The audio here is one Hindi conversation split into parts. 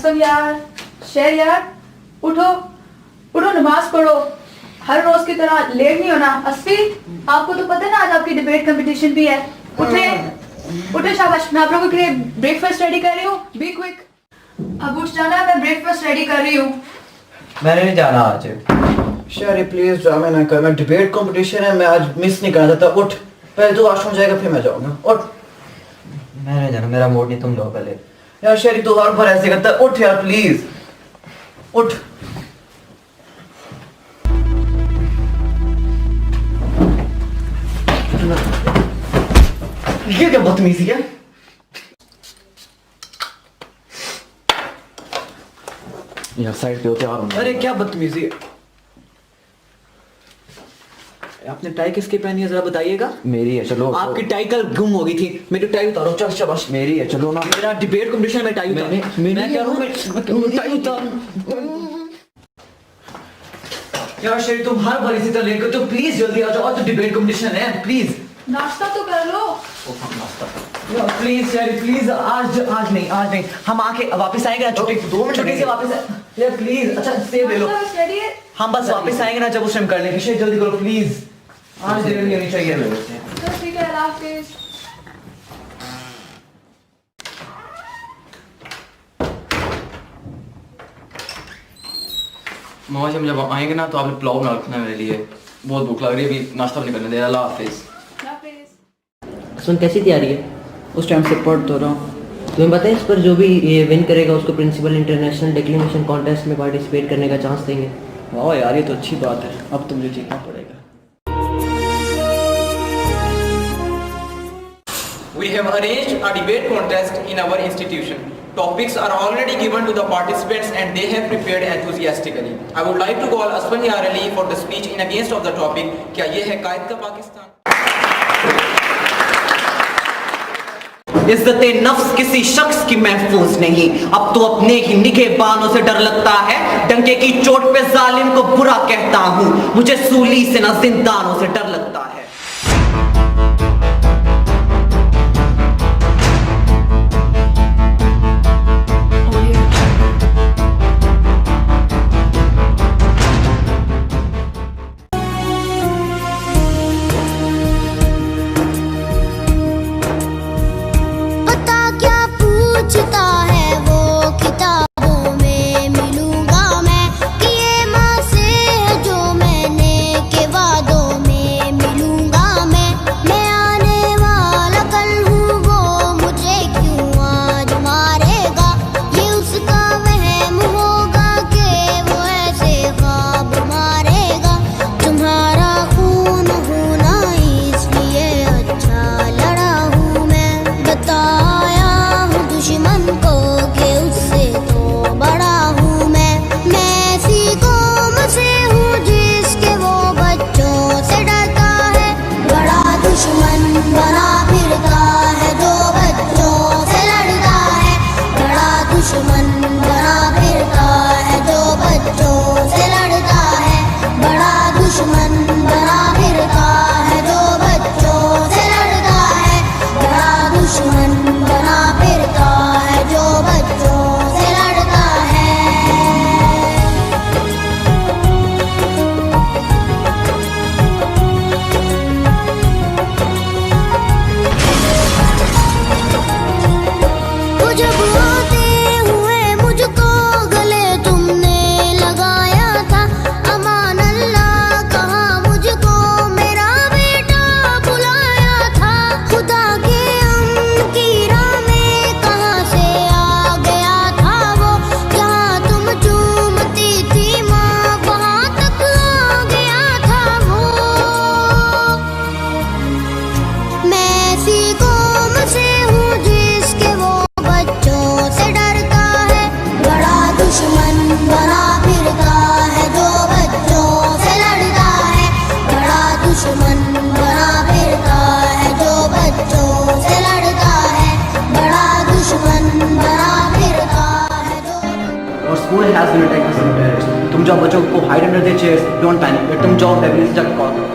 असलम यार, शेर यार, उठो उठो, नमाज पढ़ो। हर रोज की तरह लेट नहीं होना। अस्फी, आपको तो पता है ना आज आपकी डिबेट कंपटीशन भी है। उठे उठे, शाबाश। मैं आप लोगों के लिए ब्रेकफास्ट रेडी कर रही हूँ, बी क्विक। अब उठ जाना, मैं ब्रेकफास्ट रेडी कर रही हूँ। मैंने नहीं जाना आज। शेरी प्लीज ड्रामे ना कर, मैं डिबेट कंपटीशन है, मैं आज मिस नहीं करना चाहता। उठ, पहले तो वॉशरूम जाएगा फिर मैं जाऊंगा। उठ। मैंने नहीं जाना, मेरा मूड नहीं, तुम जाओ पहले। यार शेरी तू हर बार ऐसे करता है, उठ यार प्लीज उठ। ये क्या बदतमीजी है? यार साइड पे होते और अरे क्या बदतमीजी है? आपने टाई किसकी पहनी है जरा बताइएगा। मेरी है, चलो। आपकी टाई कल गुम हो गई थी, मेरी टाई उतारो। चल शाबाश। मेरी है, चलो ना। मेरा डिबेट कंपटीशन में टाई उतार। मैं कह रहा हूं मैं टाई उतार। यार शेरी तुम हर बार इसी तरह लेट करते हो, प्लीज जल्दी आ जाओ। आज तो डिबेट कंपटीशन है, प्लीज नाश्ता तो कर लो। यार प्लीज शेरी प्लीज, आज नहीं हम आके वापस आएंगे ना, छुट्टी 2 मिनट छुट्टी से वापस यार प्लीज। अच्छा सेव ले लो, नाश्ता रेडी है। हम बस वापस आएंगे ना जब उस टाइम कर लेंगे। शेरी जल्दी करो प्लीज, आज देर नहीं होनी चाहिए। तो ठीक है, अल्लाह हाफिज। मामा जी हम जब आएंगे ना तो आपने पुलाव बना रखना है मेरे लिए, बहुत भूख लग रही है, अभी नाश्ता भी नहीं करने दे रहा। अल्लाह हाफिज। सुन, कैसी तैयारी है? उस टाइम से पढ़ तो रहा हूँ। तुम्हें पता है इस पर जो भी ये विन करेगा उसको प्रिंसिपल इंटरनेशनल डिक्लेरेशन कॉन्टेस्ट में पार्टिसिपेट करने का चांस देंगे। वाह यार ये तो अच्छी बात है, अब तो मुझे जीतना पड़ेगा। We have arranged a debate contest in our institution. Topics are already given to the participants and they have prepared enthusiastically. I would like to call Asfanyar Ali for the speech in against of the topic. क्या ये है कायद का पाकिस्तान? इज्जत नफ्स किसी शख्स की महफूज नहीं, अब तो अपने ही निगहबानों से डर लगता है। डंके की चोट पे जालिम को बुरा कहता हूँ, मुझे सूली से न जिंदानों से डर लगता है। School has been attacked by some terrorists. तुम जाओ बच्चों को hide under the chairs, don't panic. तुम जाओ फैमिली से जाकर कॉल करो।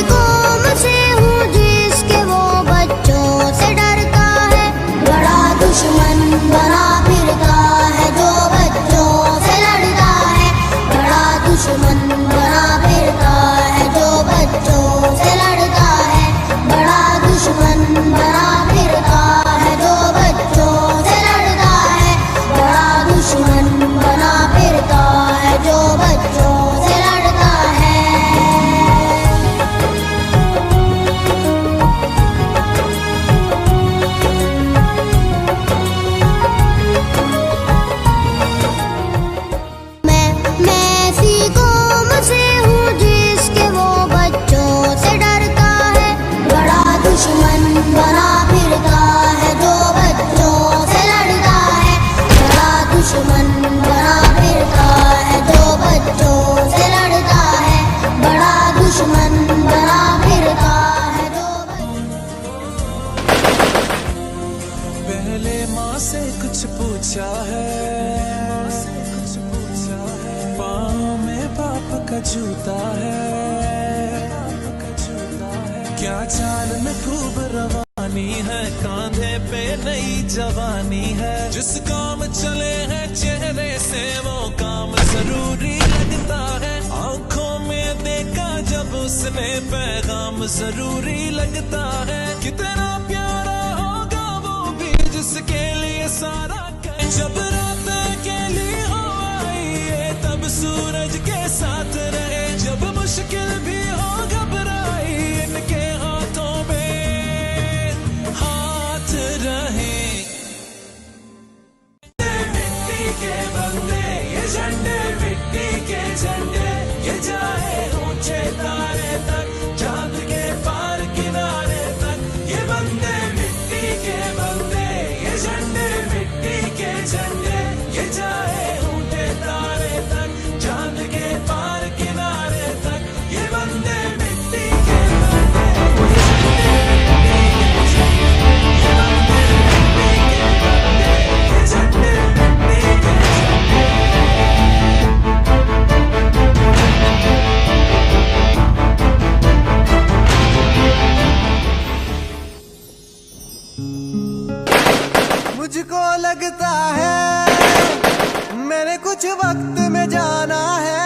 कौम से हूँ जिसके वो बच्चों से डरता है, बड़ा दुश्मन बना फिरता है। चाल में खूब रवानी है, कांधे पे नई जवानी है। जिस काम चले हैं चेहरे से वो काम जरूरी लगता है। आंखों में देखा जब उसने पैगाम जरूरी लगता है। कितना प्यारा होगा वो भी जिसके लिए सारा जब रात अकेली हो आई है तब सूरज के साथ रहे। जब मुश्किल भी हो घबराई इनके हाथों में हाथ रहे। मिट्टी के बंदे ये झंडे, मिट्टी के झंडे ये जाए ऊंचे तारे तक, चांद के पार किनारे तक। ये बंदे मिट्टी के बंदे ये झंडे, मिट्टी के झंडे ये जाए ऊंचे तारे तक, चांद के पार किनारे तक। ये बंदे मिट्टी के बंदे ये झंडे, मिट्टी के मुझको लगता है मैंने कुछ वक्त में जाना है,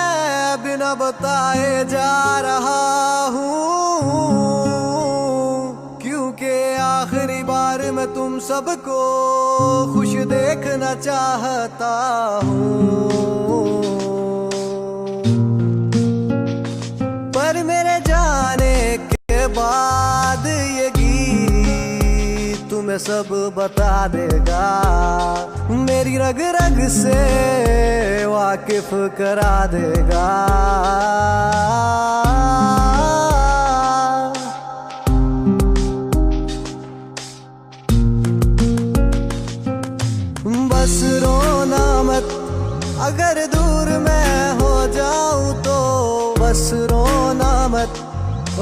बिना बताए जा रहा हूँ। क्योंकि आखिरी बार मैं तुम सबको खुश देखना चाहता हूँ। पर मेरे जाने के बाद ये गीत तुम्हें सब बता देगा, मेरी रग रग से वाकिफ करा देगा। बस रोना मत अगर दूर मैं हो जाऊं तो, बस रोना मत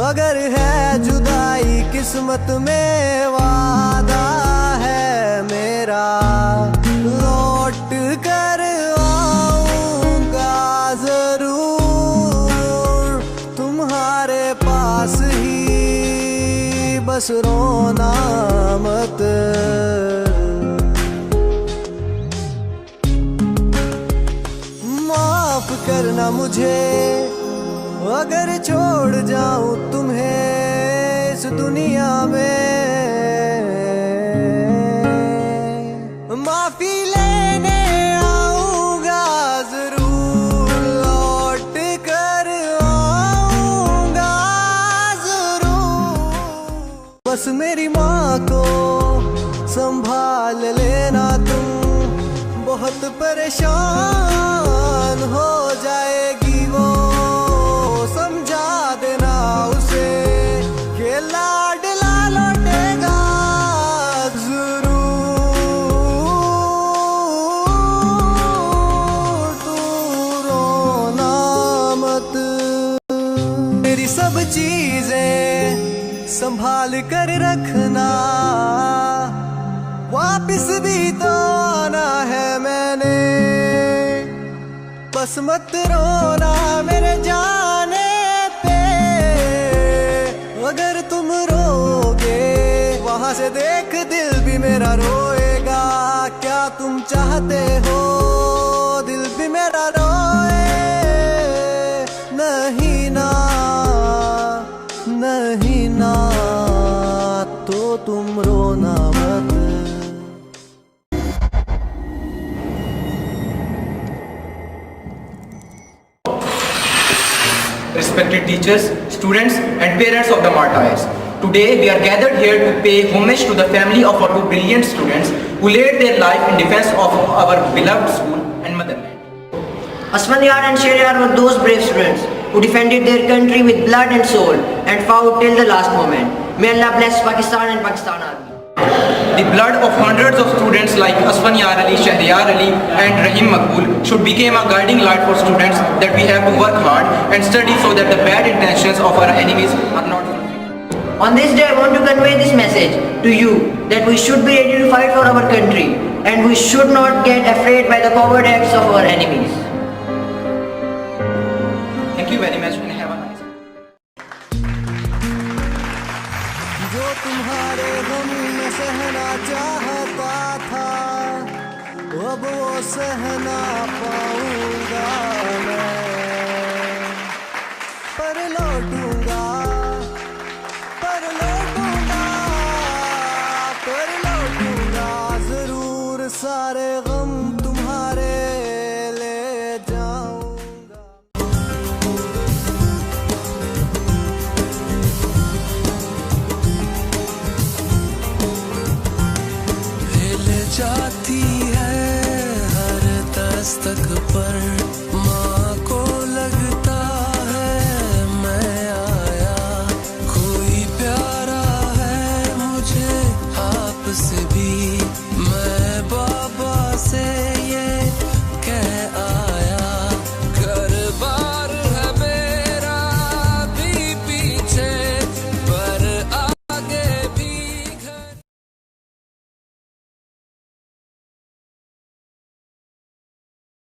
अगर है जुदाई किस्मत में। वादा है मेरा लौट कर आऊंगा जरूर तुम्हारे पास ही, बस रोना मत। माफ करना मुझे अगर छोड़ जाऊं तुम्हें इस दुनिया में। माफी लेने आऊंगा जरूर, लौट कर आऊंगा जरूर। बस मेरी माँ को संभाल लेना तुम, बहुत परेशान हो जाएगी वो। समझा देना उसे कि लाडला लौटेगा जरूर। तू रोना मत, मेरी सब चीजें संभाल कर रखना। वापिस भी तो आना है मैंने, बस मत रोना मेरे जाने पे। अगर तुम रोगे वहां से देख दिल भी मेरा रोएगा। क्या तुम चाहते हो दिल भी मेरा रोए? नहीं ना, नहीं ना, तो तुम रोना मत। Respected teachers, students and parents of the martyrs. Today we are gathered here to pay homage to the family of our two brilliant students who laid their life in defense of our beloved school and motherland. Asfaniyar and Sheryar were those brave students who defended their country with blood and soul and fought till the last moment. May Allah bless Pakistan and Pakistan Army. The blood of hundreds of students like Asfaniyar Ali, Sheryar Ali and Rahim Maqbool should become a guiding light for students that we have to work hard and study so that the bad intentions of our enemies are not fulfilled. On this day I want to convey this message to you that we should be ready to fight for our country and we should not get afraid by the coward acts of our enemies. Thank you very much and have a nice day. तुम्हारे गम में सहना चाहता था, अब वो सहना पाऊंगा मैं, पर लौटूं